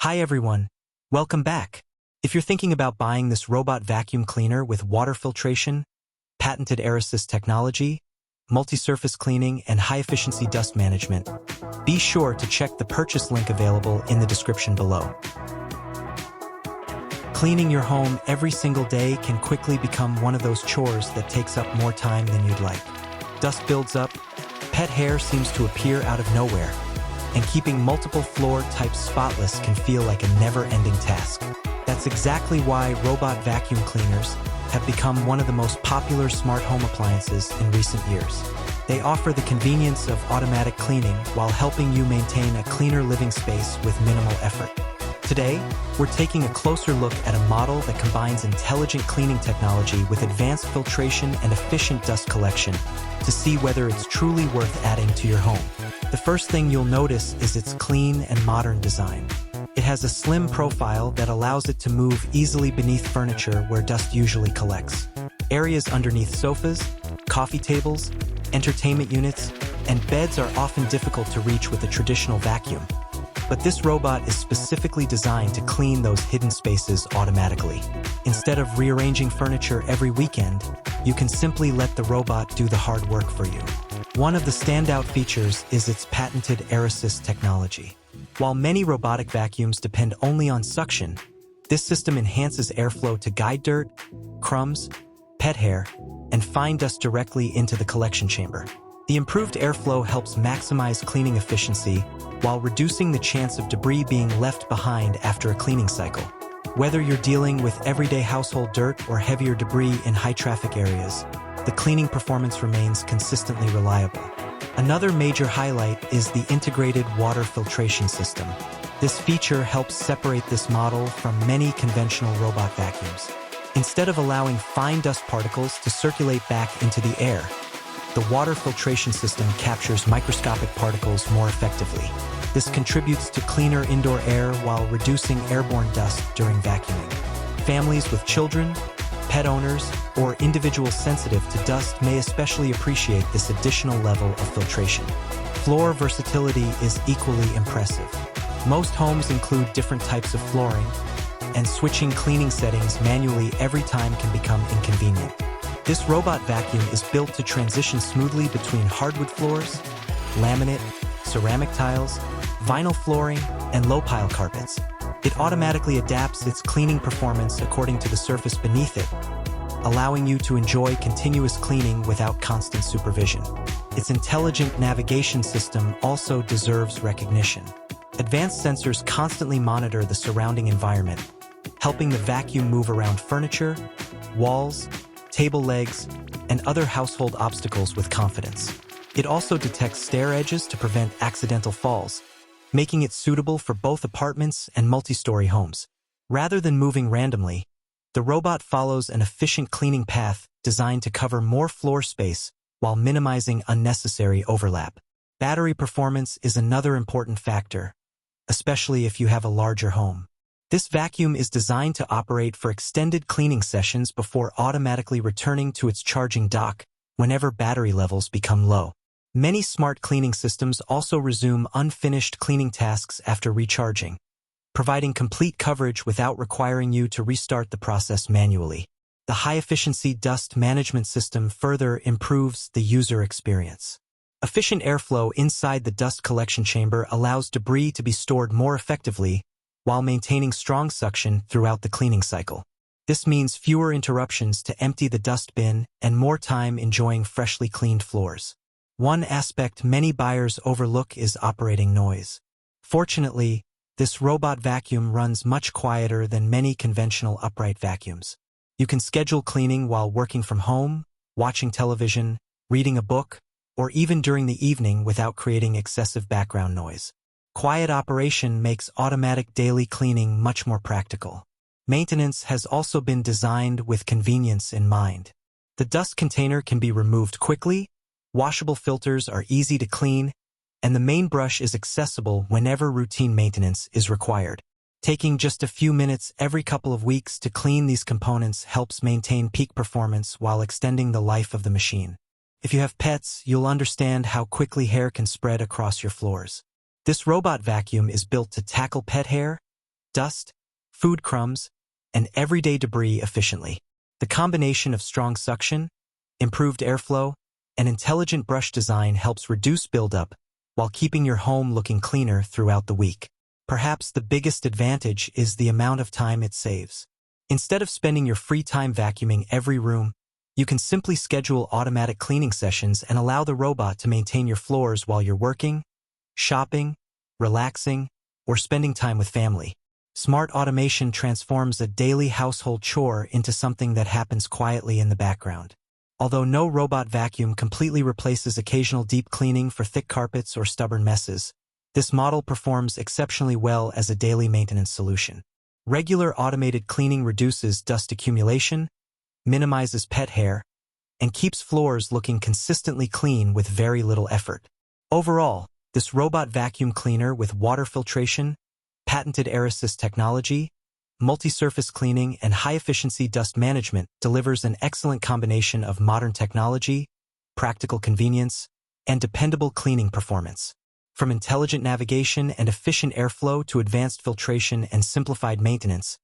Hi everyone, welcome back. If you're thinking about buying this robot vacuum cleaner with water filtration, patented air assist technology, multi-surface cleaning, and high-efficiency dust management, be sure to check the purchase link available in the description below. Cleaning your home every single day can quickly become one of those chores that takes up more time than you'd like. Dust builds up, pet hair seems to appear out of nowhere, and keeping multiple floor types spotless can feel like a never-ending task. That's exactly why robot vacuum cleaners have become one of the most popular smart home appliances in recent years. They offer the convenience of automatic cleaning while helping you maintain a cleaner living space with minimal effort. Today, we're taking a closer look at a model that combines intelligent cleaning technology with advanced filtration and efficient dust collection to see whether it's truly worth adding to your home. The first thing you'll notice is its clean and modern design. It has a slim profile that allows it to move easily beneath furniture where dust usually collects. Areas underneath sofas, coffee tables, entertainment units, and beds are often difficult to reach with a traditional vacuum. But this robot is specifically designed to clean those hidden spaces automatically. Instead of rearranging furniture every weekend, you can simply let the robot do the hard work for you. One of the standout features is its patented air assist technology. While many robotic vacuums depend only on suction, this system enhances airflow to guide dirt, crumbs, pet hair, and fine dust directly into the collection chamber. The improved airflow helps maximize cleaning efficiency while reducing the chance of debris being left behind after a cleaning cycle. Whether you're dealing with everyday household dirt or heavier debris in high-traffic areas, the cleaning performance remains consistently reliable. Another major highlight is the integrated water filtration system. This feature helps separate this model from many conventional robot vacuums. Instead of allowing fine dust particles to circulate back into the air, the water filtration system captures microscopic particles more effectively. This contributes to cleaner indoor air while reducing airborne dust during vacuuming. Families with children, pet owners, or individuals sensitive to dust may especially appreciate this additional level of filtration. Floor versatility is equally impressive. Most homes include different types of flooring, and switching cleaning settings manually every time can become inconvenient. This robot vacuum is built to transition smoothly between hardwood floors, laminate, ceramic tiles, vinyl flooring, and low-pile carpets. It automatically adapts its cleaning performance according to the surface beneath it, allowing you to enjoy continuous cleaning without constant supervision. Its intelligent navigation system also deserves recognition. Advanced sensors constantly monitor the surrounding environment, helping the vacuum move around furniture, walls, table legs, and other household obstacles with confidence. It also detects stair edges to prevent accidental falls, making it suitable for both apartments and multi-story homes. Rather than moving randomly, the robot follows an efficient cleaning path designed to cover more floor space while minimizing unnecessary overlap. Battery performance is another important factor, especially if you have a larger home. This vacuum is designed to operate for extended cleaning sessions before automatically returning to its charging dock whenever battery levels become low. Many smart cleaning systems also resume unfinished cleaning tasks after recharging, providing complete coverage without requiring you to restart the process manually. The high-efficiency dust management system further improves the user experience. Efficient airflow inside the dust collection chamber allows debris to be stored more effectively while maintaining strong suction throughout the cleaning cycle. This means fewer interruptions to empty the dust bin and more time enjoying freshly cleaned floors. One aspect many buyers overlook is operating noise. Fortunately, this robot vacuum runs much quieter than many conventional upright vacuums. You can schedule cleaning while working from home, watching television, reading a book, or even during the evening without creating excessive background noise. Quiet operation makes automatic daily cleaning much more practical. Maintenance has also been designed with convenience in mind. The dust container can be removed quickly, washable filters are easy to clean, and the main brush is accessible whenever routine maintenance is required. Taking just a few minutes every couple of weeks to clean these components helps maintain peak performance while extending the life of the machine. If you have pets, you'll understand how quickly hair can spread across your floors. This robot vacuum is built to tackle pet hair dust, food crumbs, and everyday debris efficiently. The combination of strong suction, improved airflow, and intelligent brush design helps reduce buildup while keeping your home looking cleaner throughout the week. Perhaps the biggest advantage is the amount of time it saves. Instead of spending your free time vacuuming every room, you can simply schedule automatic cleaning sessions and allow the robot to maintain your floors while you're working, shopping, relaxing, or spending time with family. Smart automation transforms a daily household chore into something that happens quietly in the background. Although no robot vacuum completely replaces occasional deep cleaning for thick carpets or stubborn messes, this model performs exceptionally well as a daily maintenance solution. Regular automated cleaning reduces dust accumulation, minimizes pet hair, and keeps floors looking consistently clean with very little effort. Overall, this robot vacuum cleaner with water filtration, patented air assist technology, multi-surface cleaning, and high-efficiency dust management delivers an excellent combination of modern technology, practical convenience, and dependable cleaning performance. From intelligent navigation and efficient airflow to advanced filtration and simplified maintenance,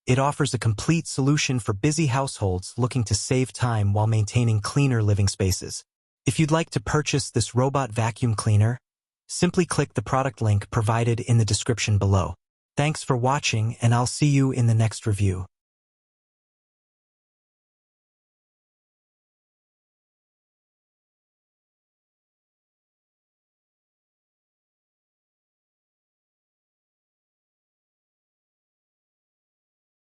it offers a complete solution for busy households looking to save time while maintaining cleaner living spaces. If you'd like to purchase this robot vacuum cleaner, simply click the product link provided in the description below. Thanks for watching, and I'll see you in the next review.